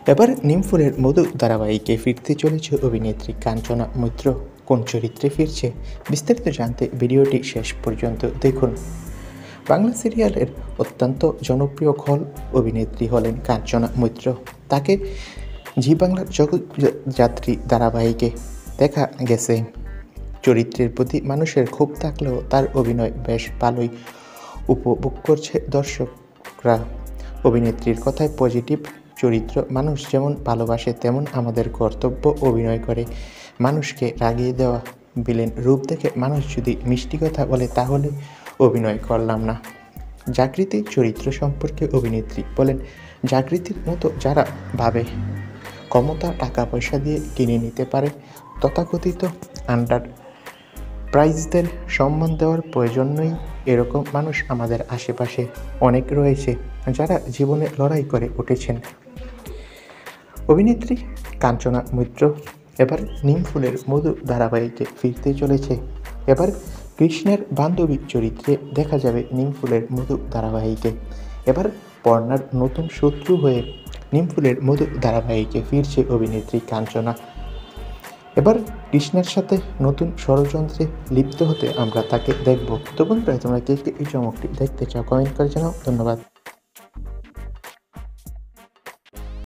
এবার নিমফুলের মধু ধারাবাহিকে ফিরতে চলেছে অভিনেত্রী কাঞ্চনা মৈত্র। কোন চরিত্রে ফিরছে বিস্তারিত জানতে ভিডিওটি শেষ পর্যন্ত দেখুন। বাংলা সিরিয়ালের অত্যন্ত জনপ্রিয় খল অভিনেত্রী হলেন কাঞ্চনা মৈত্র। তাকে জি বাংলার জগৎযাত্রী ধারাবাহিকে দেখা গেছে। চরিত্রের প্রতি মানুষের ক্ষোভ থাকলেও তার অভিনয় বেশ ভালোই উপভোগ করছে দর্শকরা। অভিনেত্রীর কথায় পজিটিভ চরিত্র মানুষ যেমন ভালোবাসে তেমন আমাদের কর্তব্য অভিনয় করে মানুষকে রাগিয়ে দেওয়া। ভিলেন রূপ দেখে মানুষ যদি মিষ্টি কথা বলে তাহলে অভিনয় করলাম না। জাগৃতি চরিত্র সম্পর্কে অভিনেত্রী বলেন, জাগৃতির মতো যারা ভাবে ক্ষমতা টাকা পয়সা দিয়ে কিনে নিতে পারে তথাকথিত আন্ডার প্রাইজদের সম্মান দেওয়ার প্রয়োজন নেই, এরকম মানুষ আমাদের আশেপাশে অনেক রয়েছে যারা জীবনে লড়াই করে উঠেছেন। অভিনেত্রী কাঞ্চনা মৈত্র এবার নিমফুলের মধু ধারাবাহিকে ফিরতে চলেছে। এবার কৃষ্ণের বান্ধবী চরিত্রে দেখা যাবে নিমফুলের মধু ধারাবাহিকে। এবার পর্ণার নতুন শত্রু হয়ে নিমফুলের মধু ধারাবাহিকে ফিরছে অভিনেত্রী কাঞ্চনা। এবার কৃষ্ণের সাথে নতুন ষড়যন্ত্রে লিপ্ত হতে আমরা তাকে দেখব। তো বন্ধুরা, তোমরা কে কে এই চমকটি দেখতে চাও কমেন্ট করে জানাও। ধন্যবাদ।